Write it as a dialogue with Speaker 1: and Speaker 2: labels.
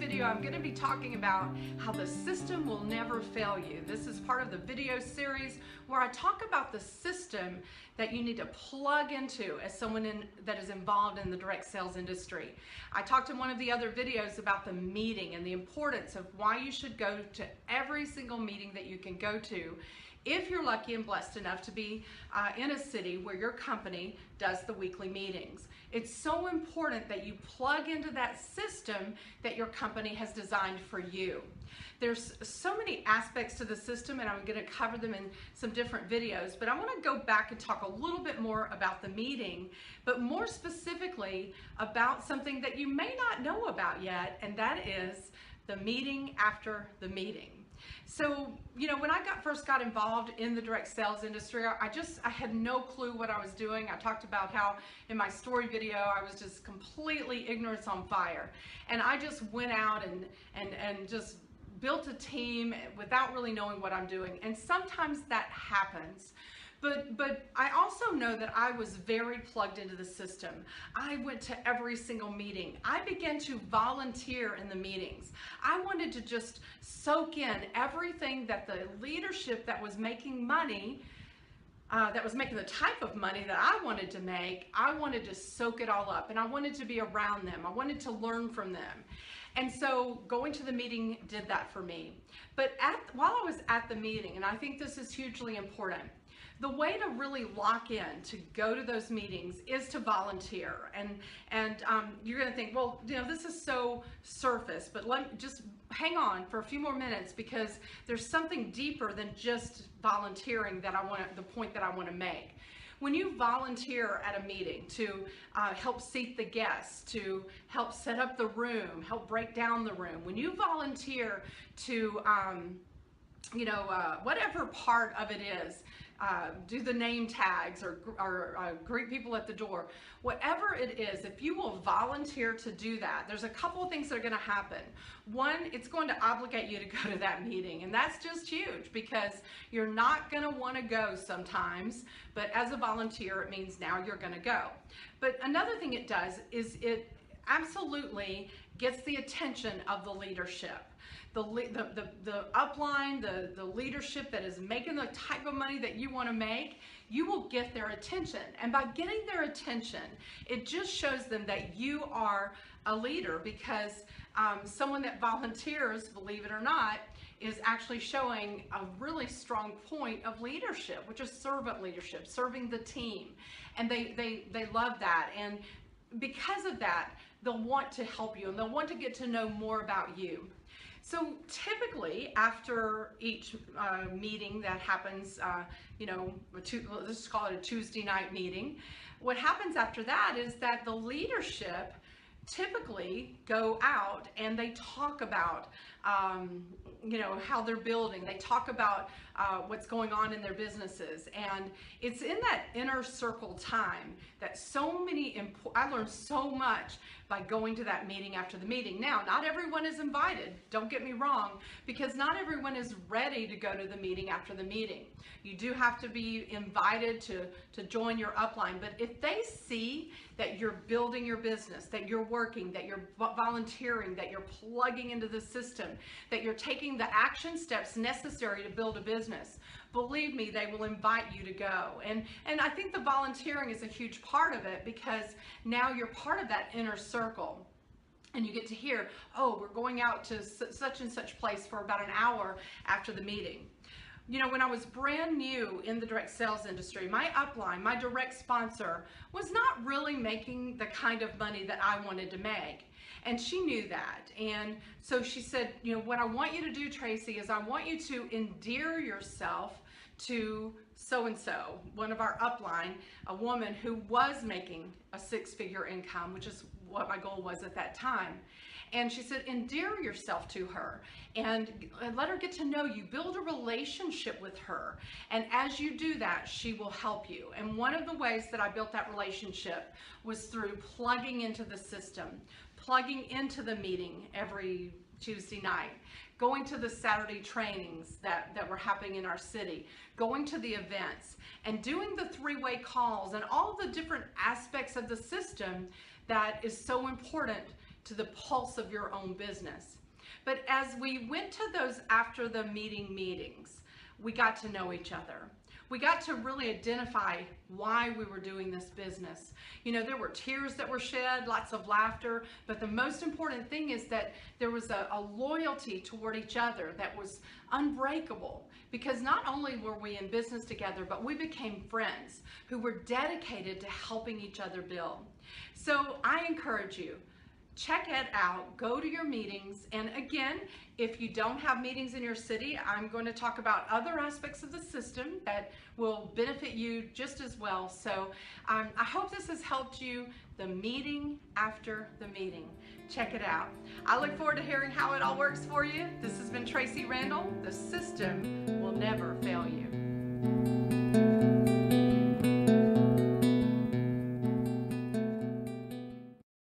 Speaker 1: video, I'm going to be talking about how the system will never fail you. This is part of the video series where I talk about the system that you need to plug into as someone that is involved in the direct sales industry. I talked in one of the other videos about the meeting and the importance of why you should go to every single meeting that you can go to if you're lucky and blessed enough to be in a city where your company does the weekly meetings. It's so important that you plug into that system that your company has designed for you. There's so many aspects to the system, and I'm going to cover them in some different videos, but I want to go back and talk a little bit more about the meeting, but more specifically about something that you may not know about yet, and that is the meeting after the meeting. So, when I first got involved in the direct sales industry, I had no clue what I was doing. I talked about how in my story video, I was just completely ignorance on fire. And I just went out and just built a team without really knowing what I'm doing. And sometimes that happens. But I also know that I was very plugged into the system. I went to every single meeting. I began to volunteer in the meetings. I wanted to just soak in everything that the leadership that was making money, that was making the type of money that I wanted to make. I wanted to soak it all up, and I wanted to be around them. I wanted to learn from them. And so going to the meeting did that for me. But while I was at the meeting, and I think this is hugely important, the way to really lock in to go to those meetings is to volunteer. And you're going to think, well, this is so surface, but just hang on for a few more minutes, because there's something deeper than just volunteering the point that I want to make. When you volunteer at a meeting to help seat the guests, to help set up the room, help break down the room, when you volunteer to whatever part of it is, do the name tags or greet people at the door, whatever it is, if you will volunteer to do that, there's a couple of things that are going to happen. One, it's going to obligate you to go to that meeting, and that's just huge, because you're not going to want to go sometimes, but as a volunteer, it means now you're going to go. But another thing it does is it absolutely gets the attention of the leadership. The upline, the leadership that is making the type of money that you want to make, you will get their attention. And by getting their attention, it just shows them that you are a leader, because someone that volunteers, believe it or not, is actually showing a really strong point of leadership, which is servant leadership, serving the team. And they love that. And because of that, they'll want to help you, and they'll want to get to know more about you. So typically, after each meeting that happens, let's call it a Tuesday night meeting, what happens after that is that the leadership typically go out and they talk about how they're building. They talk about what's going on in their businesses, and it's in that inner circle time that I learned so much by going to that meeting after the meeting. Now, not everyone is invited, don't get me wrong, because not everyone is ready to go to the meeting after the meeting. You do have to be invited to join your upline, but if they see that you're building your business, that you're working, that you're volunteering, that you're plugging into the system, that you're taking the action steps necessary to build a business, believe me, they will invite you to go. And I think the volunteering is a huge part of it, because now you're part of that inner circle. And you get to hear, oh, we're going out to such and such place for about an hour after the meeting. When I was brand new in the direct sales industry, my upline, my direct sponsor, was not really making the kind of money that I wanted to make. And she knew that. And so she said, what I want you to do, Tracee, is I want you to endear yourself to so-and-so, one of our upline, a woman who was making a six-figure income, which is what my goal was at that time. And she said, endear yourself to her and let her get to know you. Build a relationship with her. And as you do that, she will help you. And one of the ways that I built that relationship was through plugging into the system, plugging into the meeting every Tuesday night, going to the Saturday trainings that were happening in our city, going to the events, and doing the three-way calls and all the different aspects of the system that is so important to the pulse of your own business. But as we went to those after the meetings, we got to know each other. We got to really identify why we were doing this business. You know, there were tears that were shed, lots of laughter, but the most important thing is that there was a loyalty toward each other that was unbreakable, because not only were we in business together, but we became friends who were dedicated to helping each other build. So I encourage you, check it out, go to your meetings, and again, if you don't have meetings in your city, I'm going to talk about other aspects of the system that will benefit you just as well. So I hope this has helped you, the meeting after the meeting. Check it out. I look forward to hearing how it all works for you. This has been Tracee Randall. The system will never fail you.